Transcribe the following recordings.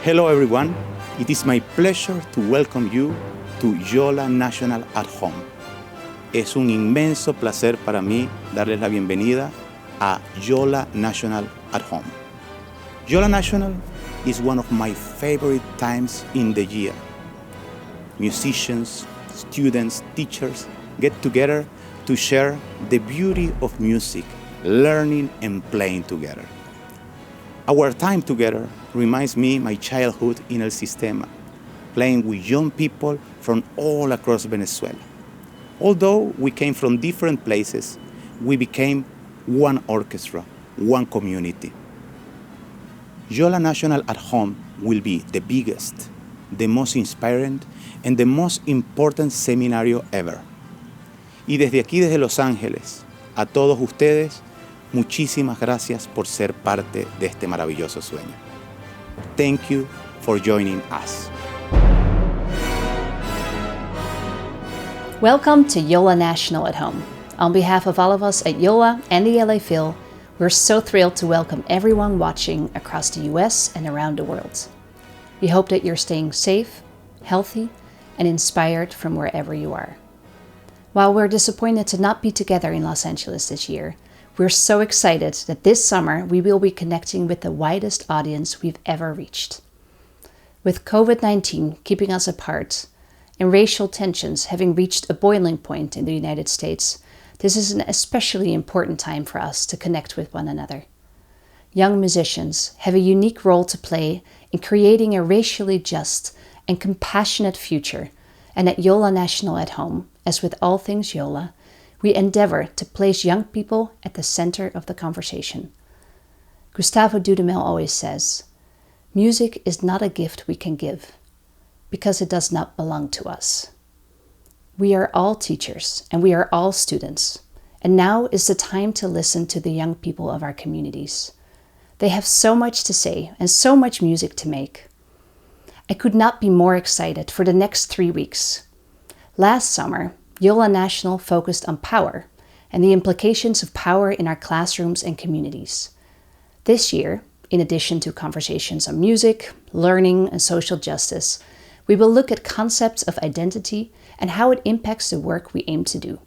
Hello everyone, it is my pleasure to welcome you to YOLA National at Home. Es un inmenso placer para mí darles la bienvenida a YOLA National at Home. YOLA National is one of my favorite times in the year. Musicians, students, teachers get together to share the beauty of music, learning and playing together. Our time together reminds me my childhood in El Sistema, playing with young people from all across Venezuela. Although we came from different places, we became one orchestra, one community. YOLA National at Home will be the biggest, the most inspiring, and the most important seminario ever. Y desde aquí, desde Los Ángeles, a todos ustedes, muchísimas gracias por ser parte de este maravilloso sueño. Thank you for joining us. Welcome to YOLA National at Home. On behalf of all of us at YOLA and the LA Phil, we're so thrilled to welcome everyone watching across the US and around the world. We hope that you're staying safe, healthy, and inspired from wherever you are. While we're disappointed to not be together in Los Angeles this year, we're so excited that this summer we will be connecting with the widest audience we've ever reached. With COVID-19 keeping us apart and racial tensions having reached a boiling point in the United States, this is an especially important time for us to connect with one another. Young musicians have a unique role to play in creating a racially just and compassionate future, and at YOLA National at Home, as with all things YOLA, we endeavor to place young people at the center of the conversation. Gustavo Dudamel always says, "Music is not a gift we can give, because it does not belong to us." We are all teachers and we are all students, and now is the time to listen to the young people of our communities. They have so much to say and so much music to make. I could not be more excited for the next 3 weeks. Last summer, YOLA National focused on power and the implications of power in our classrooms and communities. This year, in addition to conversations on music, learning, and social justice, we will look at concepts of identity and how it impacts the work we aim to do.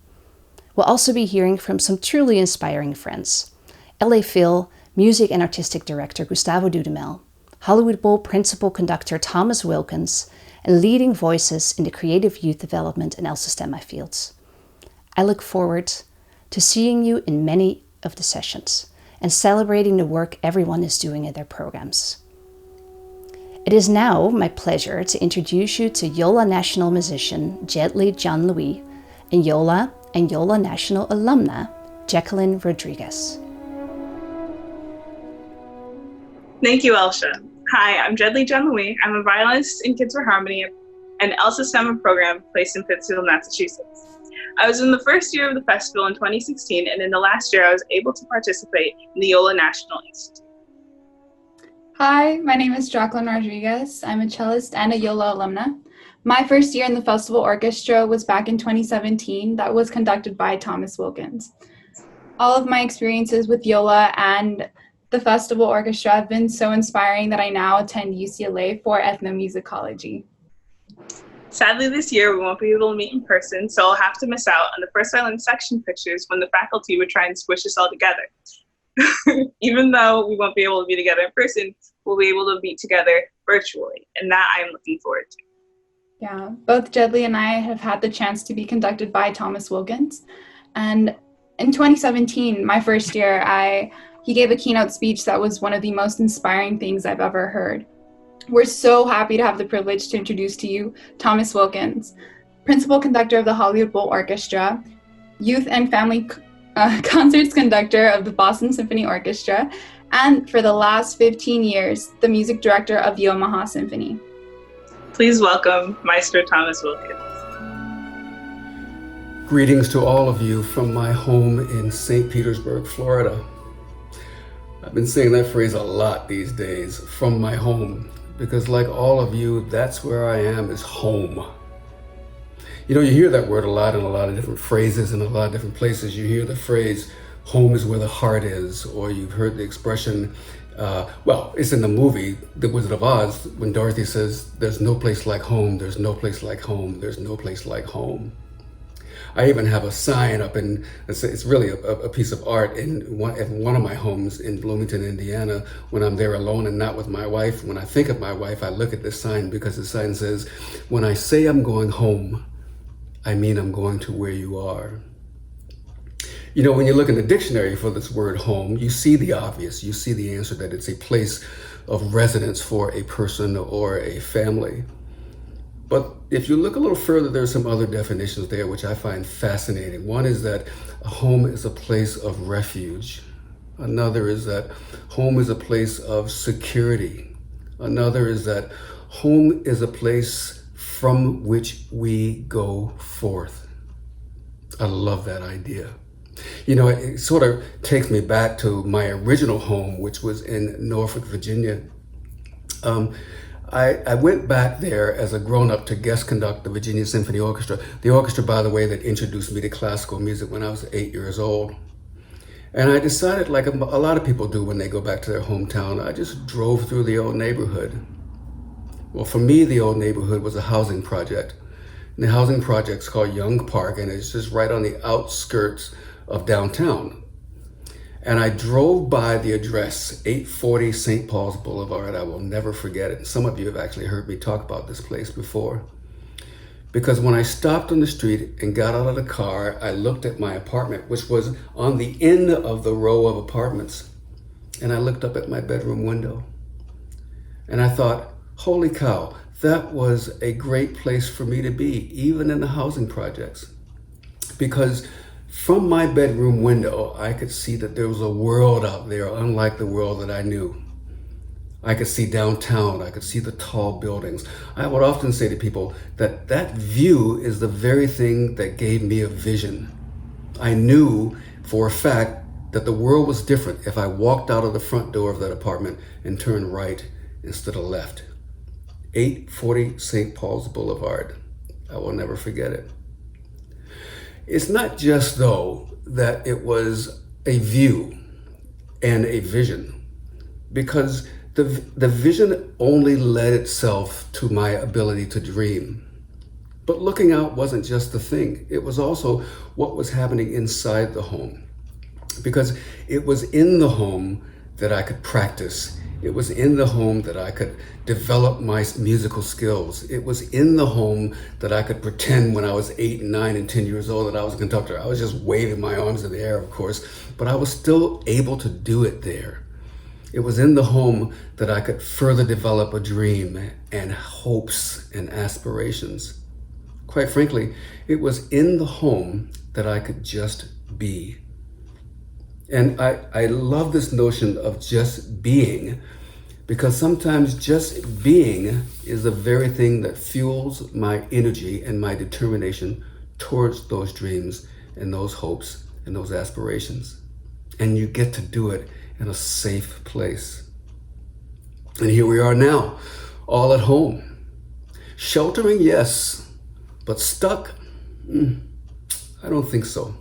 We'll also be hearing from some truly inspiring friends. LA Phil, Music and Artistic Director Gustavo Dudamel, Hollywood Bowl Principal Conductor Thomas Wilkins, and leading voices in the creative youth development and El Sistema fields. I look forward to seeing you in many of the sessions and celebrating the work everyone is doing in their programs. It is now my pleasure to introduce you to YOLA National musician Gerdlie Jean-Louis and YOLA National alumna Jackelinne Rodriguez. Thank you, Elsha. Hi, I'm Gerdlie Jean-Louis. I'm a violinist in Kids for Harmony and El Sistema program placed in Pittsfield, Massachusetts. I was in the first year of the festival in 2016, and in the last year I was able to participate in the YOLA National Institute. Hi, my name is Jackelinne Rodriguez. I'm a cellist and a YOLA alumna. My first year in the festival orchestra was back in 2017. That was conducted by Thomas Wilkins. All of my experiences with YOLA and the festival orchestra have been so inspiring that I now attend UCLA for ethnomusicology. Sadly, this year we won't be able to meet in person, so I'll have to miss out on the first violin section pictures when the faculty would try and squish us all together. Even though we won't be able to be together in person, we'll be able to be together virtually, and that I'm looking forward to. Yeah, both Gerdlie and I have had the chance to be conducted by Thomas Wilkins. And in 2017, my first year, he gave a keynote speech that was one of the most inspiring things I've ever heard. We're so happy to have the privilege to introduce to you Thomas Wilkins, Principal Conductor of the Hollywood Bowl Orchestra, Youth and Family Concerts Conductor of the Boston Symphony Orchestra, and for the last 15 years, the Music Director of the Omaha Symphony. Please welcome Maestro Thomas Wilkins. Greetings to all of you from my home in St. Petersburg, Florida. I've been saying that phrase a lot these days, from my home, because like all of you, that's where I am, is home. You know, you hear that word a lot in a lot of different phrases in a lot of different places. You hear the phrase, home is where the heart is, or you've heard the expression, Well, it's in the movie, The Wizard of Oz, when Dorothy says, "There's no place like home, there's no place like home, there's no place like home." I even have a sign up in, it's really a piece of art in one of my homes in Bloomington, Indiana. When I'm there alone and not with my wife, when I think of my wife, I look at this sign because the sign says, "When I say I'm going home, I mean I'm going to where you are." You know, when you look in the dictionary for this word home, you see the obvious. You see the answer that it's a place of residence for a person or a family. But if you look a little further, there's some other definitions there which I find fascinating. One is that a home is a place of refuge. Another is that home is a place of security. Another is that home is a place from which we go forth. I love that idea. You know, it sort of takes me back to my original home, which was in Norfolk, Virginia. I went back there as a grown-up to guest conduct the Virginia Symphony Orchestra. The orchestra, by the way, that introduced me to classical music when I was 8 years old. And I decided, like a lot of people do when they go back to their hometown, I just drove through the old neighborhood. Well, for me, the old neighborhood was a housing project. And the housing project's called Young Park, and it's just right on the outskirts of downtown. And I drove by the address, 840 St. Paul's Boulevard. I will never forget it. Some of you have actually heard me talk about this place before. Because when I stopped on the street and got out of the car, I looked at my apartment, which was on the end of the row of apartments. And I looked up at my bedroom window. And I thought, holy cow, that was a great place for me to be, even in the housing projects. Because from my bedroom window, I could see that there was a world out there unlike the world that I knew. I could see downtown, I could see the tall buildings. I would often say to people that that view is the very thing that gave me a vision. I knew for a fact that the world was different if I walked out of the front door of that apartment and turned right instead of left. 840 St. Paul's Boulevard. I will never forget it. It's not just, though, that it was a view and a vision, because the vision only led itself to my ability to dream. But looking out wasn't just the thing. It was also what was happening inside the home, because it was in the home that I could practice. It was in the home that I could develop my musical skills. It was in the home that I could pretend when I was 8 and 9 and 10 years old that I was a conductor. I was just waving my arms in the air, of course, but I was still able to do it there. It was in the home that I could further develop a dream and hopes and aspirations. Quite frankly, it was in the home that I could just be. And I love this notion of just being, because sometimes just being is the very thing that fuels my energy and my determination towards those dreams and those hopes and those aspirations. And you get to do it in a safe place. And here we are now, all at home. Sheltering, yes, but stuck? I don't think so.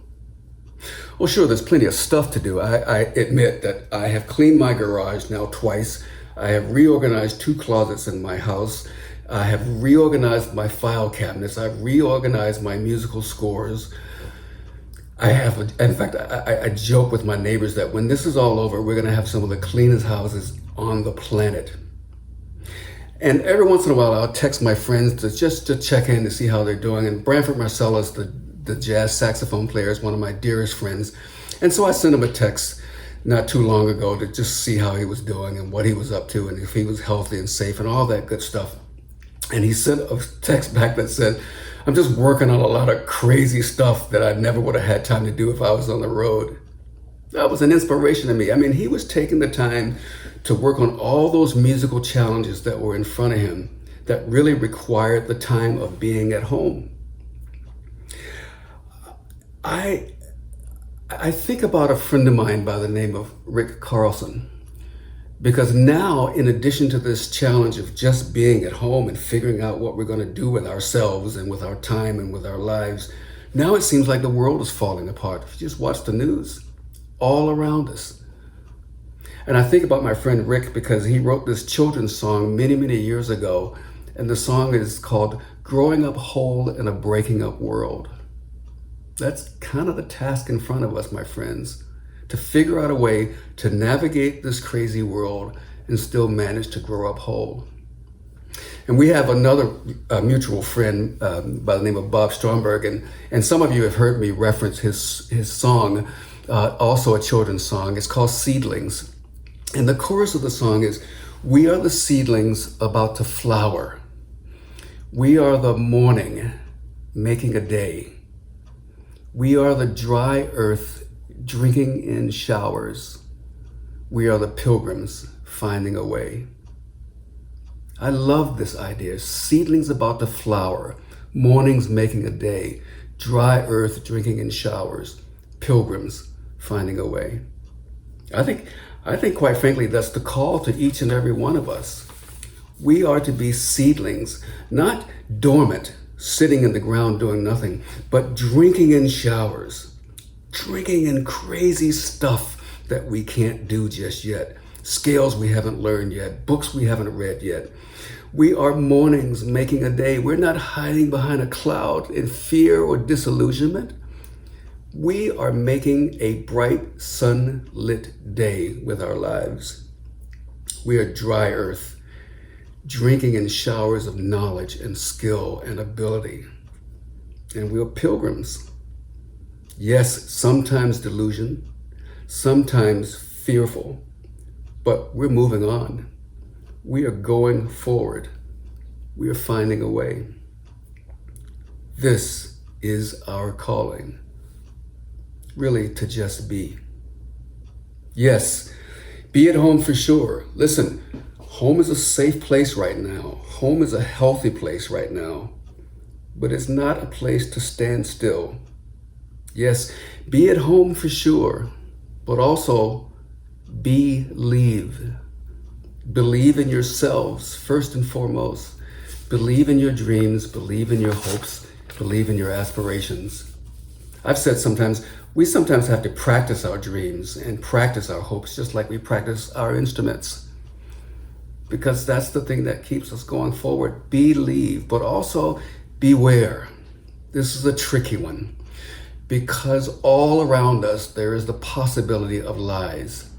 Well, sure, there's plenty of stuff to do. I admit that I have cleaned my garage now twice. I have reorganized 2 closets in my house. I have reorganized my file cabinets. I've reorganized my musical scores. In fact, I joke with my neighbors that when this is all over, we're gonna have some of the cleanest houses on the planet. And every once in a while, I'll text my friends to check in to see how they're doing. And Branford Marcellus, the jazz saxophone player, is one of my dearest friends. And so I sent him a text not too long ago to just see how he was doing and what he was up to and if he was healthy and safe and all that good stuff. And he sent a text back that said, "I'm just working on a lot of crazy stuff that I never would have had time to do if I was on the road." That was an inspiration to me. I mean, he was taking the time to work on all those musical challenges that were in front of him that really required the time of being at home. I think about a friend of mine by the name of Rick Carlson, because now, in addition to this challenge of just being at home and figuring out what we're going to do with ourselves and with our time and with our lives, now it seems like the world is falling apart. If you just watch the news all around us. And I think about my friend Rick because he wrote this children's song many, many years ago. And the song is called Growing Up Whole in a Breaking Up World. That's kind of the task in front of us, my friends, to figure out a way to navigate this crazy world and still manage to grow up whole. And we have another mutual friend by the name of Bob Stromberg, and some of you have heard me reference his song, also a children's song. It's called Seedlings. And the chorus of the song is, we are the seedlings about to flower. We are the morning making a day. We are the dry earth drinking in showers. We are the pilgrims finding a way. I love this idea. Seedlings about to flower, mornings making a day, dry earth drinking in showers, pilgrims finding a way. I think quite frankly, that's the call to each and every one of us. We are to be seedlings, not dormant, sitting in the ground doing nothing, but drinking in showers, drinking in crazy stuff that we can't do just yet, scales we haven't learned yet, books we haven't read yet. We are mornings making a day. We're not hiding behind a cloud in fear or disillusionment. We are making a bright, sunlit day with our lives. We are dry earth, drinking in showers of knowledge and skill and ability. And we are pilgrims. Yes, sometimes delusion, sometimes fearful, but we're moving on. We are going forward. We are finding a way. This is our calling, really, to just be. Yes, be at home for sure. Listen, home is a safe place right now. Home is a healthy place right now, but it's not a place to stand still. Yes, be at home for sure, but also believe. Believe in yourselves, first and foremost. Believe in your dreams, believe in your hopes, believe in your aspirations. I've said we sometimes have to practice our dreams and practice our hopes just like we practice our instruments, because that's the thing that keeps us going forward. Believe, but also beware. This is a tricky one, because all around us there is the possibility of lies.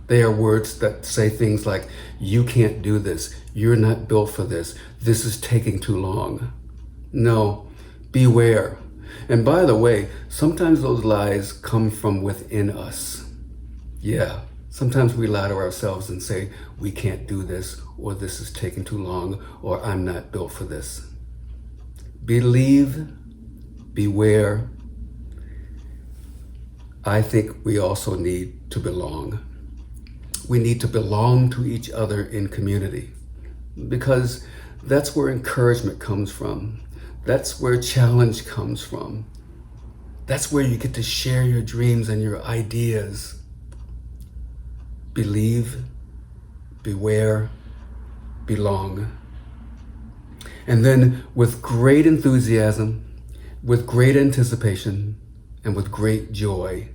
They are words that say things like, you can't do this, you're not built for this, this is taking too long. No, beware. And by the way, sometimes those lies come from within us. Yeah, sometimes we lie to ourselves and say, we can't do this, or this is taking too long, or I'm not built for this. Believe, beware. I think we also need to belong. We need to belong to each other in community, because that's where encouragement comes from. That's where challenge comes from. That's where you get to share your dreams and your ideas. Believe, beware, belong. And then with great enthusiasm, with great anticipation, and with great joy,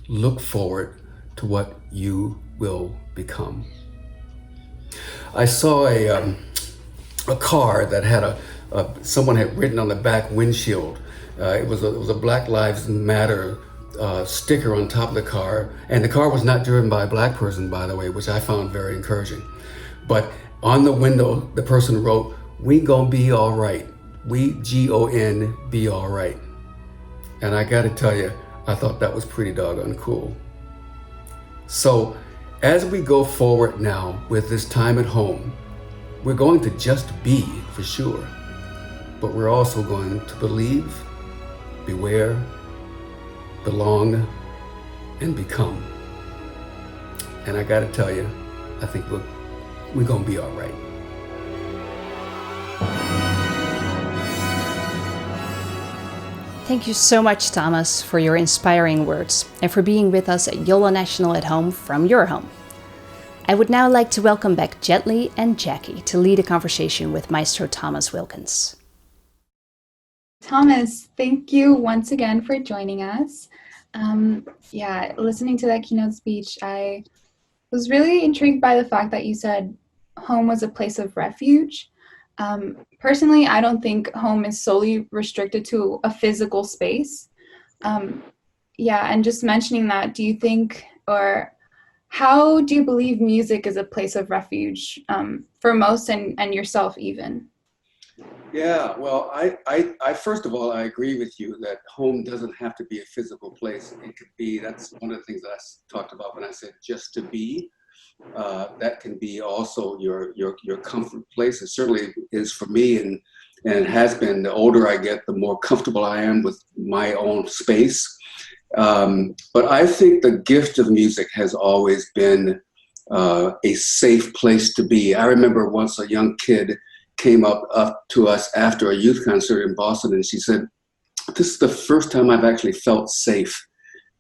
look forward to what you will become. I saw a car that had someone had written on the back windshield. It was a Black Lives Matter sticker on top of the car, and the car was not driven by a black person, by the way, which I found very encouraging. But on the window, the person wrote, "We gonna be all right. We GON be all right." And I got to tell you, I thought that was pretty doggone cool. So as we go forward now with this time at home, we're going to just be, for sure, but we're also going to believe, beware, belong, and become. And I got to tell you, I think we're going to be all right. Thank you so much, Thomas, for your inspiring words and for being with us at YOLA National at home from your home. I would now like to welcome back Gerdlie and Jackie to lead a conversation with Maestro Thomas Wilkins. Thomas, thank you once again for joining us. Listening to that keynote speech, I was really intrigued by the fact that you said home was a place of refuge. Personally, I don't think home is solely restricted to a physical space. Yeah, and just mentioning that, do you think, or how do you believe music is a place of refuge for most and yourself even? Yeah, well, I first of all, I agree with you that home doesn't have to be a physical place. It could be, that's one of the things that I talked about when I said just to be. That can be also your comfort place. It certainly is for me, and it has been. The older I get, the more comfortable I am with my own space. But I think the gift of music has always been a safe place to be. I remember once a young kid came up to us after a youth concert in Boston, and she said, "This is the first time I've actually felt safe."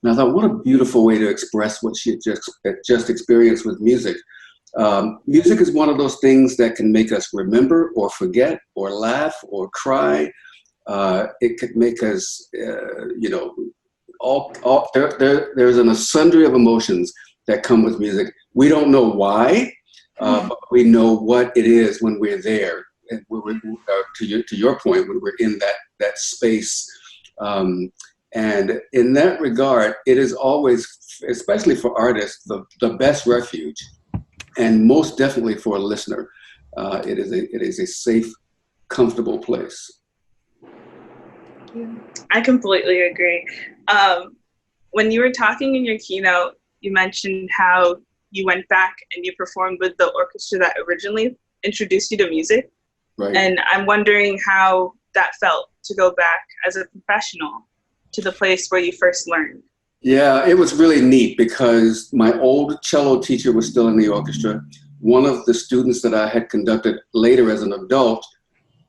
And I thought, what a beautiful way to express what she just experienced with music. Music is one of those things that can make us remember or forget or laugh or cry. It could make us, there's an assembly of emotions that come with music. We don't know why, but we know what it is when we're there. And to your point, when we're in that space. And in that regard, it is always, especially for artists, the best refuge, and most definitely for a listener. It is a safe, comfortable place. I completely agree. When you were talking in your keynote, you mentioned how you went back and you performed with the orchestra that originally introduced you to music. Right. And I'm wondering how that felt to go back as a professional to the place where you first learned. Yeah, it was really neat because my old cello teacher was still in the orchestra. One of the students that I had conducted later as an adult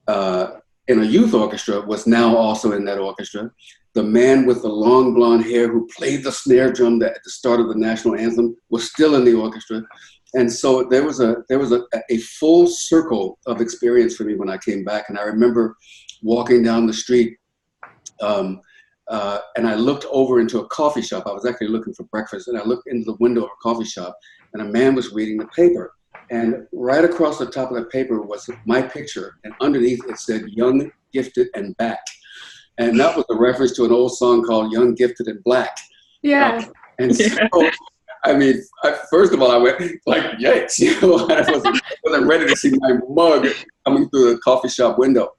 in a youth orchestra was now also in that orchestra. The man with the long blonde hair who played the snare drum at the start of the national anthem was still in the orchestra. And so there was a full circle of experience for me when I came back. And I remember walking down the street and I looked over into a coffee shop. I was actually looking for breakfast, and I looked into the window of a coffee shop, and a man was reading the paper. And right across the top of the paper was my picture, and underneath it said "Young, Gifted, and Back," and that was a reference to an old song called "Young, Gifted, and Black." Yeah. And so, I mean, first of all, I went like, "Yikes!" I wasn't ready to see my mug coming through the coffee shop window.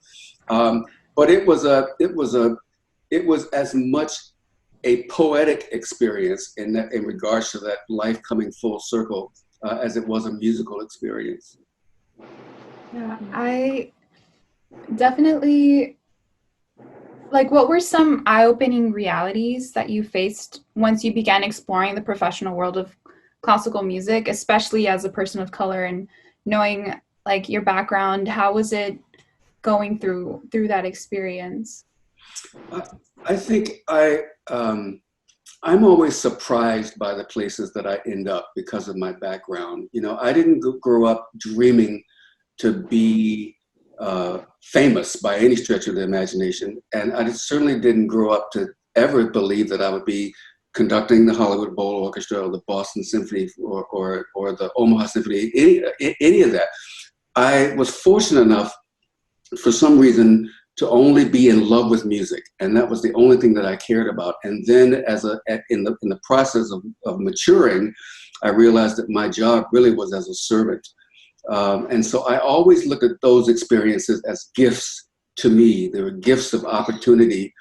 But it was as much a poetic experience in regards to that life coming full circle as it was a musical experience. Yeah, I definitely, what were some eye-opening realities that you faced once you began exploring the professional world of classical music, especially as a person of color, and knowing your background? How was it going through that experience? I think I'm always surprised by the places that I end up because of my background. I didn't grow up dreaming to be famous by any stretch of the imagination. And I certainly didn't grow up to ever believe that I would be conducting the Hollywood Bowl Orchestra or the Boston Symphony or the Omaha Symphony, any of that. I was fortunate enough, for some reason, to only be in love with music, and that was the only thing that I cared about. And then, in the process of maturing, I realized that my job really was as a servant. And so I always looked at those experiences as gifts to me. They were gifts of opportunity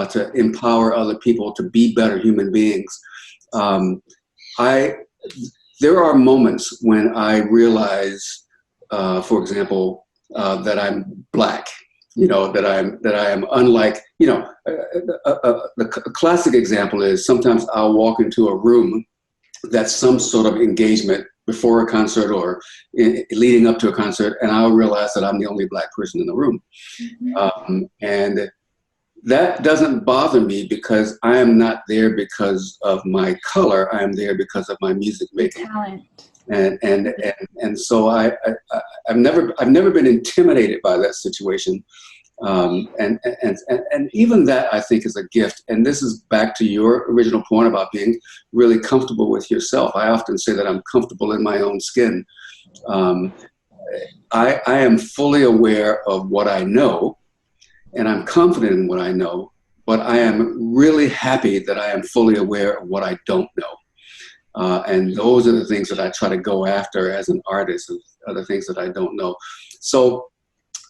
to empower other people to be better human beings. There are moments when I realize, for example, that I'm Black. That I am unlike, the classic example is sometimes I'll walk into a room that's some sort of engagement before a concert or leading up to a concert, and I'll realize that I'm the only Black person in the room. Mm-hmm. And that doesn't bother me because I am not there because of my color. I am there because of my music making. Talent. And so I've never been intimidated by that situation. And even that, I think, is a gift. And this is back to your original point about being really comfortable with yourself. I often say that I'm comfortable in my own skin. I am fully aware of what I know, and I'm confident in what I know, but I am really happy that I am fully aware of what I don't know. And those are the things that I try to go after as an artist, are the things that I don't know. So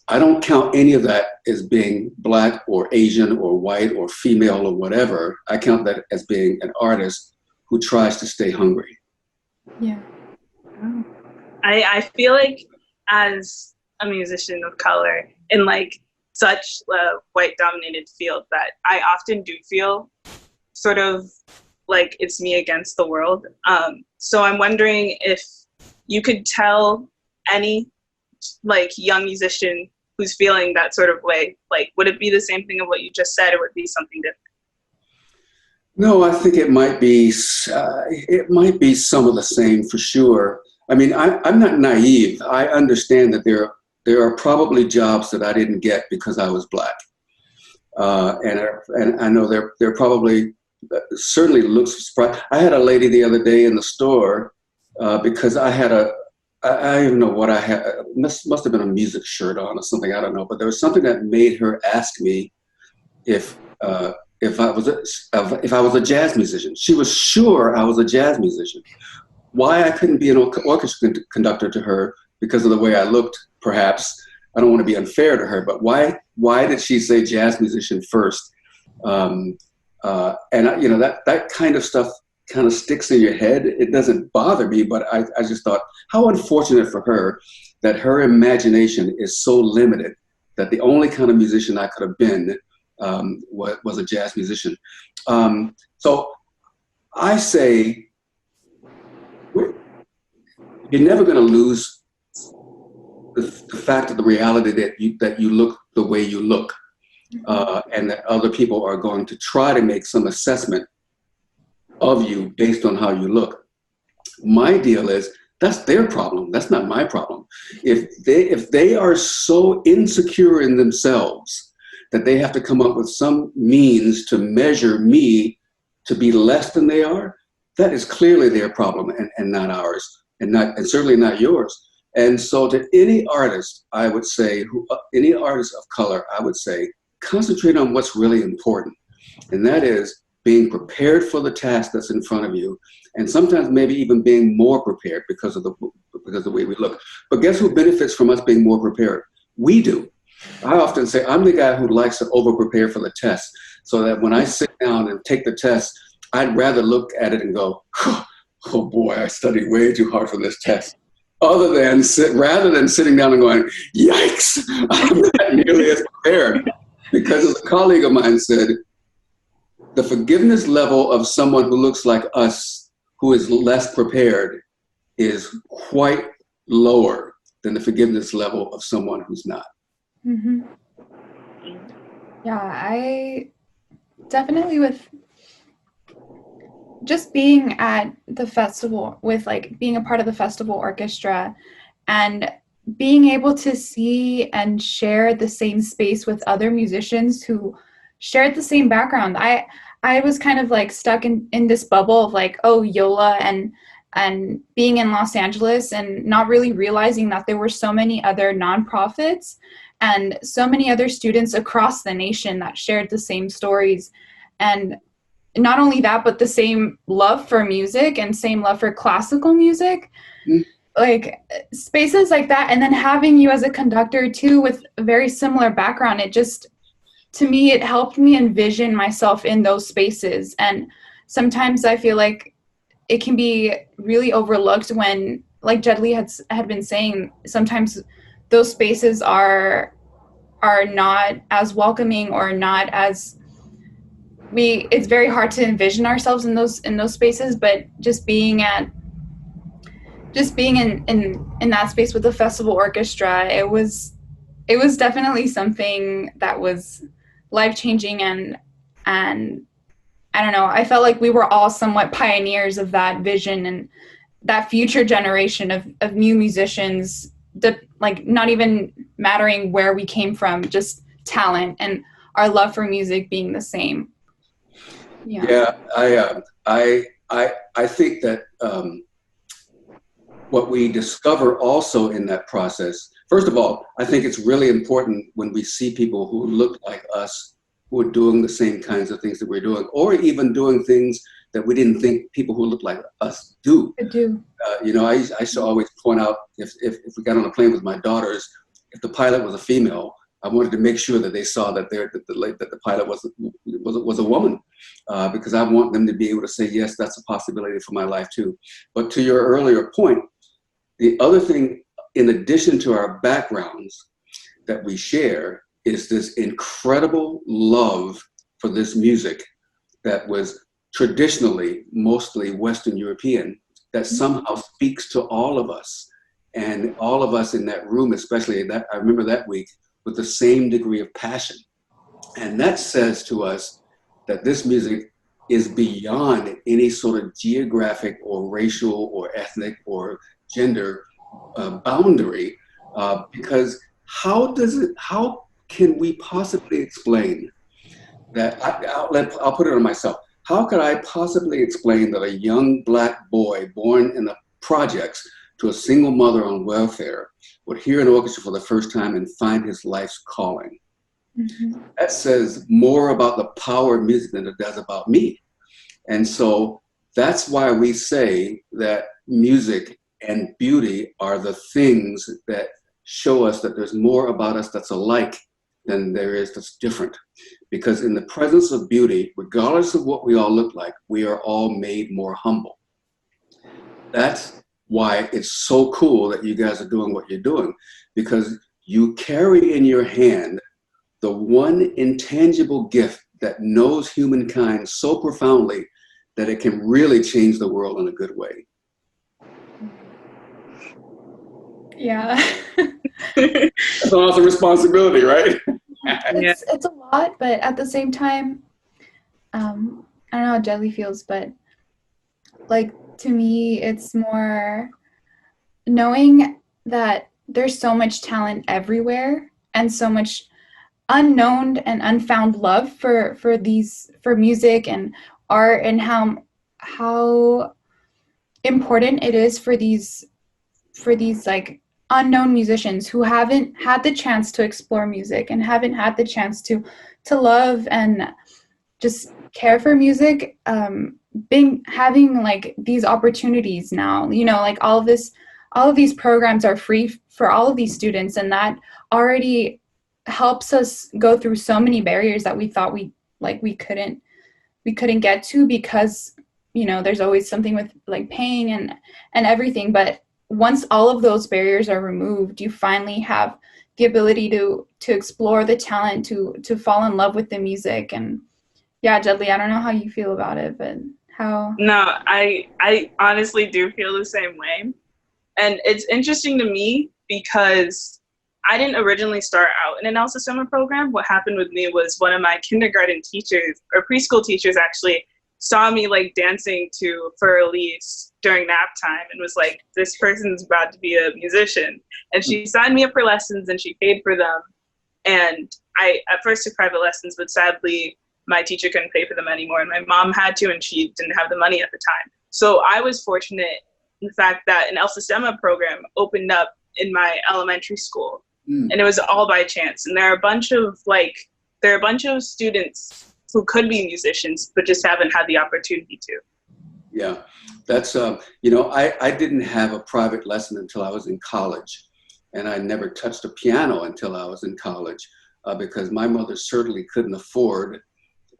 I don't count any of that as being Black or Asian or white or female or whatever. I count that as being an artist who tries to stay hungry. Yeah. Oh. I feel like as a musician of color in like such a white dominated field that I often do feel sort of like it's me against the world. So I'm wondering if you could tell any like young musician who's feeling that sort of way, like would it be the same thing of what you just said, or would it be something different? No, I think it might be some of the same for sure. I mean, I'm not naive. I understand that there are probably jobs that I didn't get because I was Black, and I know they're probably certainly looks surprised. I had a lady the other day in the store because I don't even know what I had. Must have been a music shirt on or something. I don't know, but there was something that made her ask me if I was a jazz musician. She was sure I was a jazz musician. Why I couldn't be an orchestra conductor to her because of the way I looked, perhaps. I don't want to be unfair to her, but why did she say jazz musician first? And that kind of stuff kind of sticks in your head. It doesn't bother me, but I just thought how unfortunate for her that her imagination is so limited that the only kind of musician I could have been was a jazz musician. So I say, you're never going to lose the fact of the reality that you look the way you look, and that other people are going to try to make some assessment of you based on how you look. My deal is that's their problem. That's not my problem. If they are so insecure in themselves that they have to come up with some means to measure me to be less than they are, that is clearly their problem and not ours, and certainly not yours. And so to any artist, I would say, any artist of color, I would say, concentrate on what's really important. And that is being prepared for the task that's in front of you. And sometimes maybe even being more prepared because of the way we look. But guess who benefits from us being more prepared? We do. I often say I'm the guy who likes to over-prepare for the test, so that when I sit down and take the test, I'd rather look at it and go, oh boy, I studied way too hard for this test. Rather than sitting down and going, yikes, I'm not nearly as prepared. Because as a colleague of mine said, the forgiveness level of someone who looks like us, who is less prepared, is quite lower than the forgiveness level of someone who's not. Mm-hmm. Yeah, I definitely, with just being at the festival, with like being a part of the festival orchestra and being able to see and share the same space with other musicians who shared the same background. I was kind of like stuck in this bubble of like, oh, YOLA and being in Los Angeles and not really realizing that there were so many other nonprofits and so many other students across the nation that shared the same stories. And not only that, but the same love for music and same love for classical music. Mm-hmm. Like spaces like that. And then having you as a conductor too with a very similar background, it just, to me, it helped me envision myself in those spaces. And sometimes I feel like it can be really overlooked when, like Gerdlie had been saying, sometimes those spaces are not as welcoming or not as it's very hard to envision ourselves in those spaces. But just being in that space with the festival orchestra, it was definitely something that was life-changing, and I don't know, I felt like we were all somewhat pioneers of that vision and that future generation of new musicians, that like not even mattering where we came from, just talent and our love for music being the same. Yeah, I think that what we discover also in that process, first of all, I think it's really important when we see people who look like us, who are doing the same kinds of things that we're doing, or even doing things that we didn't think people who look like us do. I do. You know, I used to always point out, if we got on a plane with my daughters, if the pilot was a female, I wanted to make sure that they saw that the pilot was a woman, because I want them to be able to say, yes, that's a possibility for my life too. But to your earlier point, the other thing, in addition to our backgrounds that we share, is this incredible love for this music that was traditionally mostly Western European, that somehow speaks to all of us, and all of us in that room, especially that, I remember that week, with the same degree of passion. And that says to us that this music is beyond any sort of geographic or racial or ethnic or gender boundary, because how can we possibly explain that? I'll put it on myself. How could I possibly explain that a young Black boy born in the projects to a single mother on welfare would hear an orchestra for the first time and find his life's calling? Mm-hmm. That says more about the power of music than it does about me. And so that's why we say that music and beauty are the things that show us that there's more about us that's alike than there is that's different. Because in the presence of beauty, regardless of what we all look like, we are all made more humble. That's why it's so cool that you guys are doing what you're doing, because you carry in your hand the one intangible gift that knows humankind so profoundly that it can really change the world in a good way. Yeah. That's also a responsibility, right? It's a lot, but at the same time, I don't know how Gerdlie feels, but like, to me, it's more knowing that there's so much talent everywhere and so much unknown and unfound love for music and art, and how important it is for these like unknown musicians who haven't had the chance to explore music and haven't had the chance to love and just care for music, having like these opportunities now, you know, like all of these programs are free for all of these students, and that already helps us go through so many barriers that we thought we couldn't get to, because, you know, there's always something with like paying and everything. But once all of those barriers are removed, you finally have the ability to explore the talent, to fall in love with the music. And yeah, Gerdlie, I don't know how you feel about it, but how? No, I honestly do feel the same way. And it's interesting to me because I didn't originally start out in an Elsa summer program. What happened with me was one of my kindergarten teachers, or preschool teachers actually, saw me like dancing to For Elise during nap time and was like, this person's about to be a musician. And she signed me up for lessons and she paid for them. And I at first took private lessons, but sadly my teacher couldn't pay for them anymore. And my mom had to, and she didn't have the money at the time. So I was fortunate in the fact that an Elsa Stemma program opened up in my elementary school. And it was all by chance. And there are a bunch of students who could be musicians, but just haven't had the opportunity to. Yeah, that's, I didn't have a private lesson until I was in college. And I never touched a piano until I was in college, because my mother certainly couldn't afford,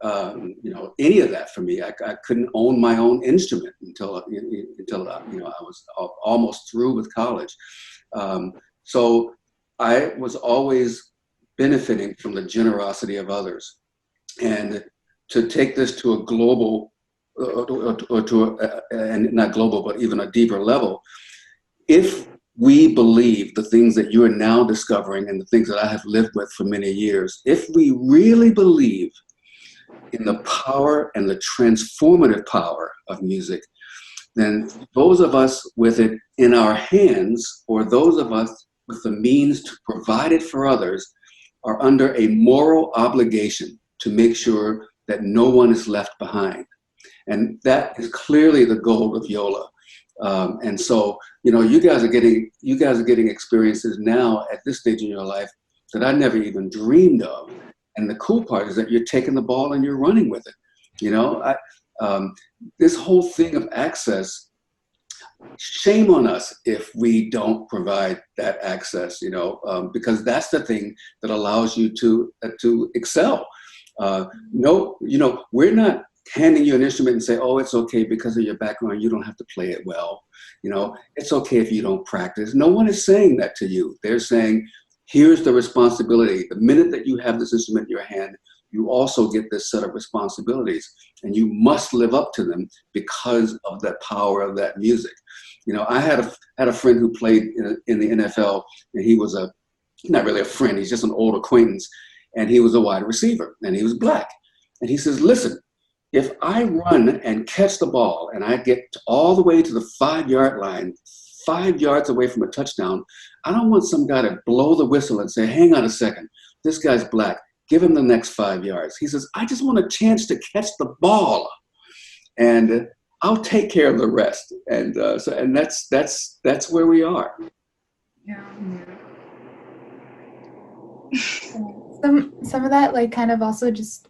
any of that for me. I couldn't own my own instrument until I was almost through with college. So I was always benefiting from the generosity of others. And to take this to a global, and not global, but even a deeper level, if we believe the things that you are now discovering and the things that I have lived with for many years, if we really believe in the power and the transformative power of music, then those of us with it in our hands, or those of us with the means to provide it for others, are under a moral obligation to make sure that no one is left behind. And that is clearly the goal of YOLA. And so, you guys are getting experiences now at this stage in your life that I never even dreamed of. And the cool part is that you're taking the ball and you're running with it. This whole thing of access, shame on us if we don't provide that access, because that's the thing that allows you to excel. No, we're not handing you an instrument and say, oh, it's okay because of your background, you don't have to play it well. It's okay if you don't practice. No one is saying that to you. They're saying, here's the responsibility. The minute that you have this instrument in your hand, you also get this set of responsibilities, and you must live up to them because of the power of that music. I had a friend who played in the NFL, and he was not really a friend, he's just an old acquaintance, and he was a wide receiver, and he was black. And he says, listen, if I run and catch the ball and I get all the way to the 5-yard line, 5 yards away from a touchdown, I don't want some guy to blow the whistle and say, hang on a second, this guy's black, give him the next 5 yards. He says, I just want a chance to catch the ball, and I'll take care of the rest. And that's where we are. Yeah. Some of that, like, kind of also just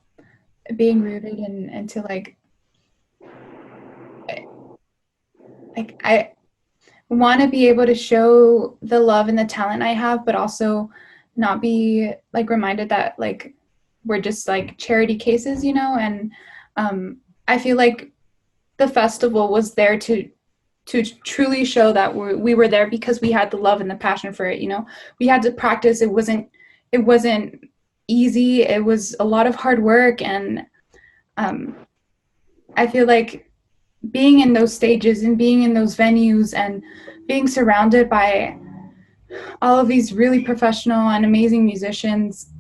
being rooted into like I want to be able to show the love and the talent I have, but also not be like reminded that like we're just like charity cases, and I feel like the festival was there to truly show that we were there because we had the love and the passion for it. We had to practice. It wasn't easy. It was a lot of hard work, and I feel like being in those stages and being in those venues and being surrounded by all of these really professional and amazing musicians,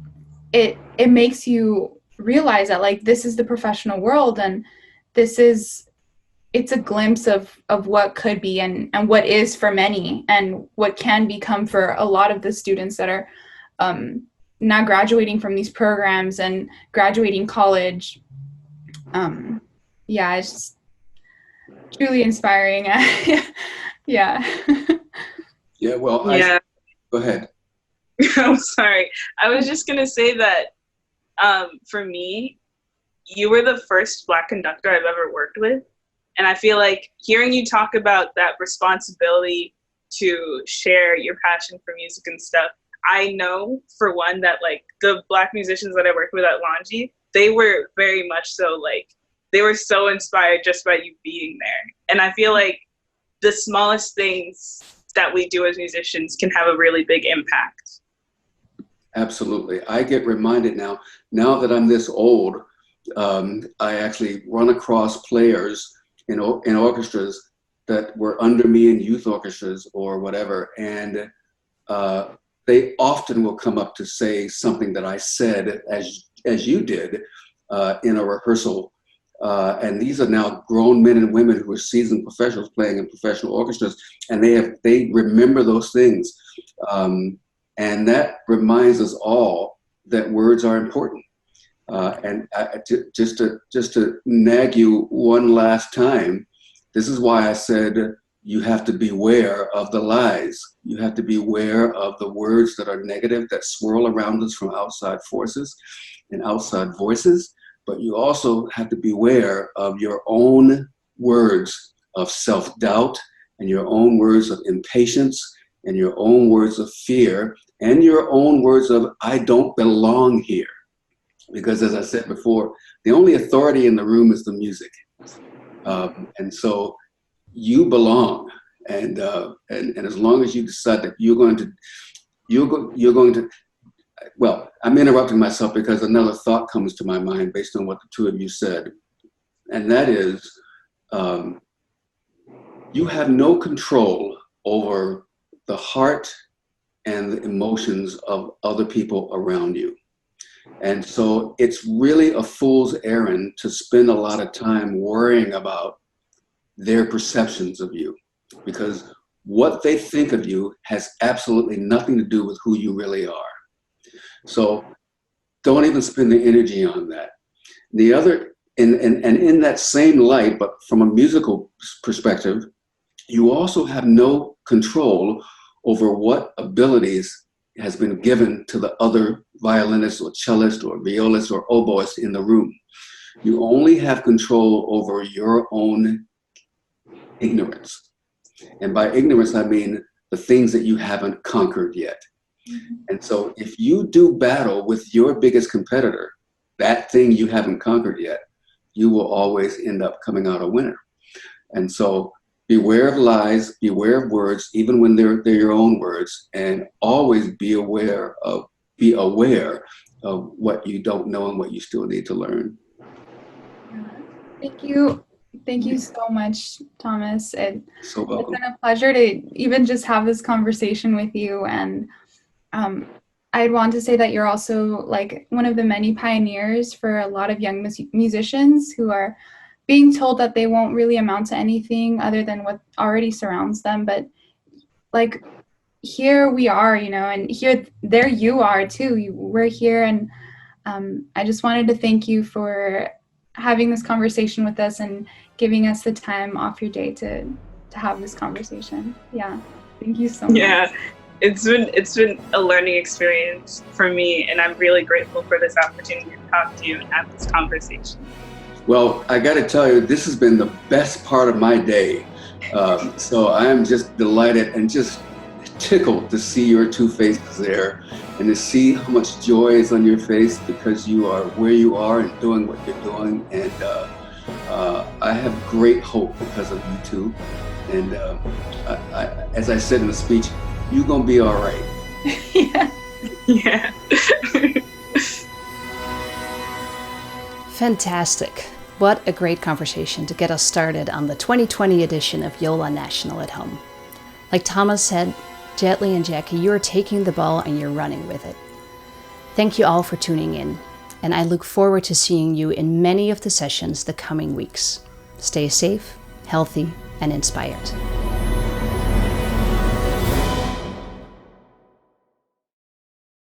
it makes you realize that like this is the professional world, and it's a glimpse of what could be and what is for many, and what can become for a lot of the students that are now graduating from these programs and graduating college. It's just truly inspiring. Yeah. Yeah, well, Yeah. Go ahead. I'm sorry. I was just going to say that for me, you were the first Black conductor I've ever worked with. And I feel like hearing you talk about that responsibility to share your passion for music and stuff, I know for one that like the Black musicians that I worked with at Longy, they were very much so like, they were so inspired just by you being there. And I feel like the smallest things that we do as musicians can have a really big impact. Absolutely. I get reminded now that I'm this old, I actually run across players in orchestras that were under me in youth orchestras or whatever. And they often will come up to say something that I said as you did in a rehearsal. And these are now grown men and women who are seasoned professionals playing in professional orchestras, and they remember those things. And that reminds us all that words are important. And just to nag you one last time, this is why I said you have to beware of the lies. You have to beware of the words that are negative, that swirl around us from outside forces and outside voices. But you also have to beware of your own words of self-doubt, and your own words of impatience, and your own words of fear, and your own words of, I don't belong here. Because as I said before, the only authority in the room is the music. And so you belong. And as long as you decide that you're going to, well, I'm interrupting myself because another thought comes to my mind based on what the two of you said. And that is, you have no control over the heart and the emotions of other people around you. And so it's really a fool's errand to spend a lot of time worrying about their perceptions of you, because what they think of you has absolutely nothing to do with who you really are. So don't even spend the energy on that. The other, and in that same light, but from a musical perspective, you also have no control over what abilities has been given to the other violinist or cellist or violist or oboist in the room. You only have control over your own ignorance. And by ignorance, I mean the things that you haven't conquered yet. Mm-hmm. And so if you do battle with your biggest competitor, that thing you haven't conquered yet, you will always end up coming out a winner. And so beware of lies, beware of words, even when they're your own words, and always be aware of what you don't know and what you still need to learn. Thank you. Thank you so much, Thomas. It's welcome. It's been a pleasure to even just have this conversation with you. And I'd want to say that you're also like one of the many pioneers for a lot of young musicians who are being told that they won't really amount to anything other than what already surrounds them. But like here we are, and there you are too. We're here. And I just wanted to thank you for having this conversation with us and giving us the time off your day to have this conversation. Yeah. Thank you so much. Yeah. It's been a learning experience for me, and I'm really grateful for this opportunity to talk to you and have this conversation. Well, I got to tell you, this has been the best part of my day. So I am just delighted and just tickled to see your two faces there and to see how much joy is on your face because you are where you are and doing what you're doing. And I have great hope because of you two. And as I said in the speech, you're going to be all right. Yeah. Yeah. Fantastic. What a great conversation to get us started on the 2020 edition of YOLA National at Home. Like Thomas said, Gerdlie and Jackie, you're taking the ball and you're running with it. Thank you all for tuning in, and I look forward to seeing you in many of the sessions the coming weeks. Stay safe, healthy, and inspired.